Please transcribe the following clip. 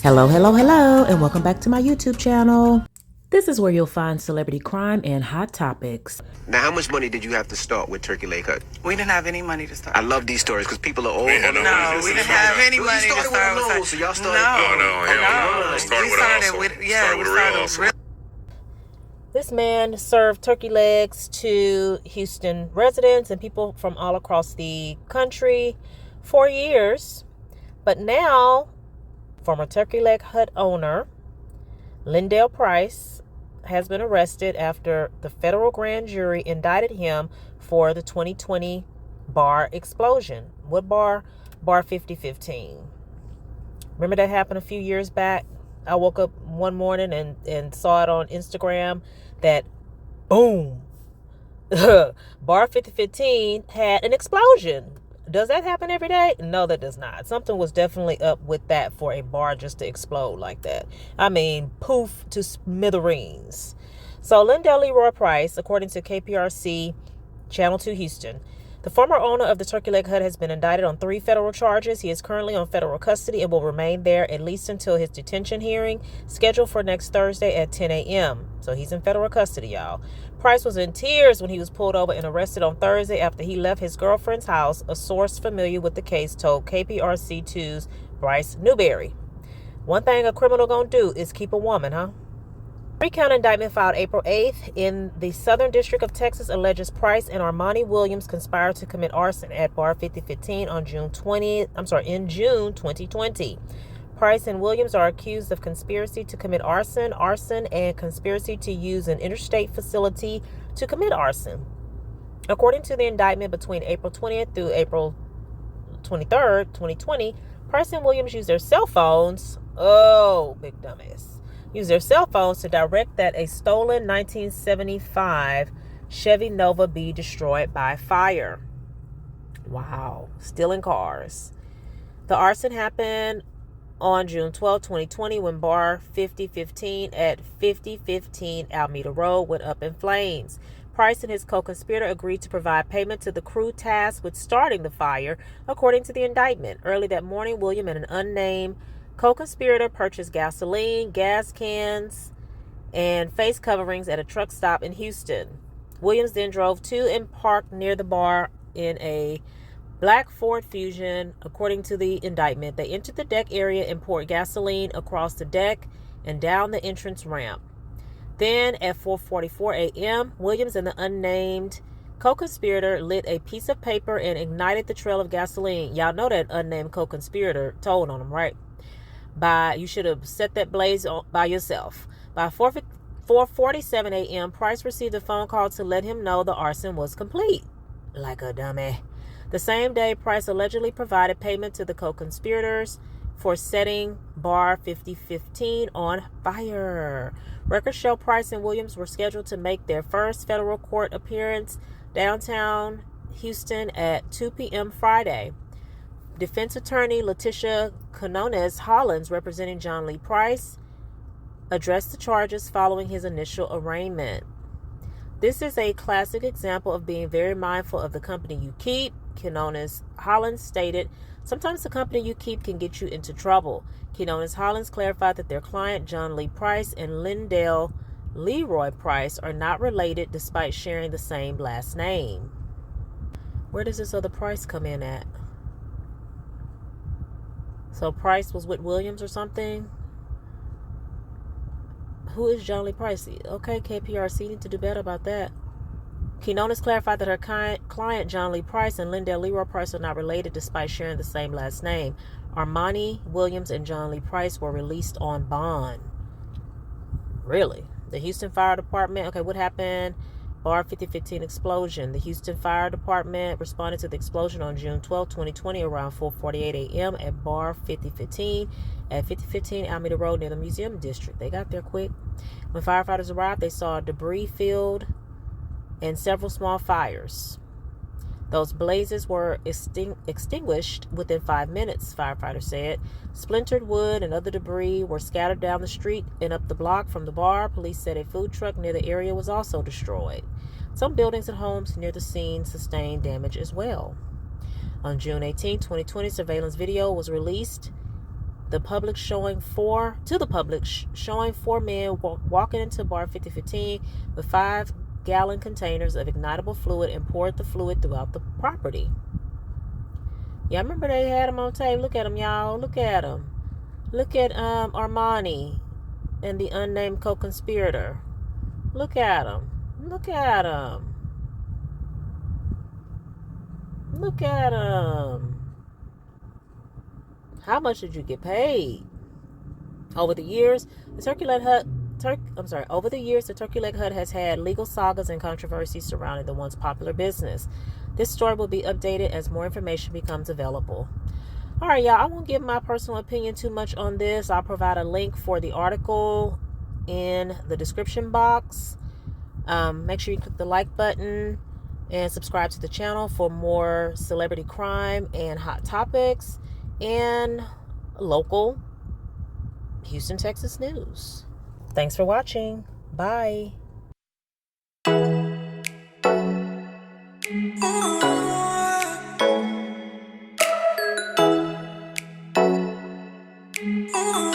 Hello, and welcome back to my YouTube channel. This is where you'll find celebrity crime and hot topics. Now, how much money did you have to start with Turkey Lake Hut? We didn't have any money to start. I love these stories because people are all. We didn't have any money to start with. So y'all started. No. We started. This man served turkey legs to Houston residents and people from all across the country for years. But now, former Turkey Leg Hut owner Lindell Price has been arrested after the federal grand jury indicted him for the 2020 bar explosion. What bar? Bar 5015. Remember that happened a few years back? I woke up one morning and saw it on Instagram that, boom, Bar 5015 had an explosion. Does that happen every day? No, that does not. Something was definitely up with that for a bar just to explode like that. I mean, poof to smithereens. So Lindell Leroy Price, according to KPRC Channel 2 Houston, the former owner of the Turkey Leg Hut has been indicted on 3 federal charges. He is currently on federal custody and will remain there at least until his detention hearing, scheduled for next Thursday at 10 a.m. So he's in federal custody, y'all. Price was in tears when he was pulled over and arrested on Thursday after he left his girlfriend's house, a source familiar with the case told KPRC2's Bryce Newberry. One thing a criminal gonna do is keep a woman, huh? Three-count indictment filed April 8th in the Southern District of Texas alleges Price and Armani Williams conspired to commit arson at Bar 5015 in June 2020. Price and Williams are accused of conspiracy to commit arson, and conspiracy to use an interstate facility to commit arson. According to the indictment, between April 20th through April 23rd, 2020, Price and Williams used their cell phones. Oh, big dumbass. Use their cell phones to direct that a stolen 1975 Chevy Nova be destroyed by fire. Wow. Stealing cars. The arson happened on June 12, 2020, when Bar 5015 at 5015 Alameda Road went up in flames. Price and his co-conspirator agreed to provide payment to the crew tasked with starting the fire, according to the indictment. Early that morning, William and an unnamed co-conspirator purchased gasoline, gas cans, and face coverings at a truck stop in Houston. Williams then drove to and parked near the bar in a black Ford Fusion. According to the indictment, they entered the deck area and poured gasoline across the deck and down the entrance ramp. Then at 4:44 a.m., Williams and the unnamed co-conspirator lit a piece of paper and ignited the trail of gasoline. Y'all know that unnamed co-conspirator told on them, right? You should have set that blaze on by yourself. By 4:47 a.m., Price received a phone call to let him know the arson was complete. Like a dummy. The same day, Price allegedly provided payment to the co-conspirators for setting Bar 5015 on fire. Records show Price and Williams were scheduled to make their first federal court appearance downtown Houston at 2 p.m. Friday. Defense attorney Letitia Canones Hollins, representing John Lee Price, addressed the charges following his initial arraignment. This is a classic example of being very mindful of the company you keep, Canones Hollins stated. Sometimes the company you keep can get you into trouble. Canones Hollins clarified that their client, John Lee Price and Lindell Leroy Price, are not related despite sharing the same last name. Where does this other Price come in at? So Price was with Williams or something? Who is John Lee Price? Okay, KPRC need to do better about that. Quinones clarified that her client, John Lee Price, and Lindell Leroy Price are not related despite sharing the same last name. Armani Williams and John Lee Price were released on bond. Really? The Houston Fire Department. Okay, what happened? Bar 5015 explosion. The Houston Fire Department responded to the explosion on June 12, 2020 around 4:48 a.m. at Bar 5015 at 5015 Alameda Road near the Museum District. They got there quick. When firefighters arrived, they saw a debris field and several small fires. Those blazes were extinguished within 5 minutes, firefighters said. Splintered wood and other debris were scattered down the street and up the block from the bar. Police said a food truck near the area was also destroyed. Some buildings and homes near the scene sustained damage as well. On June 18, 2020, surveillance video was released the public showing four men walking into bar 5015 with 5-gallon containers of ignitable fluid and poured the fluid throughout the property. Yeah, I remember they had him on tape. Look at him, y'all. Look at him. Look at Armani and the unnamed co-conspirator. Look at him. Look at him. Look at him. How much did you get paid? Over the years, the Turkey Leg Hut has had legal sagas and controversies surrounding the once popular business. This story will be updated as more information becomes available. All right, y'all, I won't give my personal opinion too much on this. I'll provide a link for the article in the description box. Make sure you click the like button and subscribe to the channel for more celebrity crime and hot topics and local Houston, Texas news. Thanks for watching. Bye. Oh.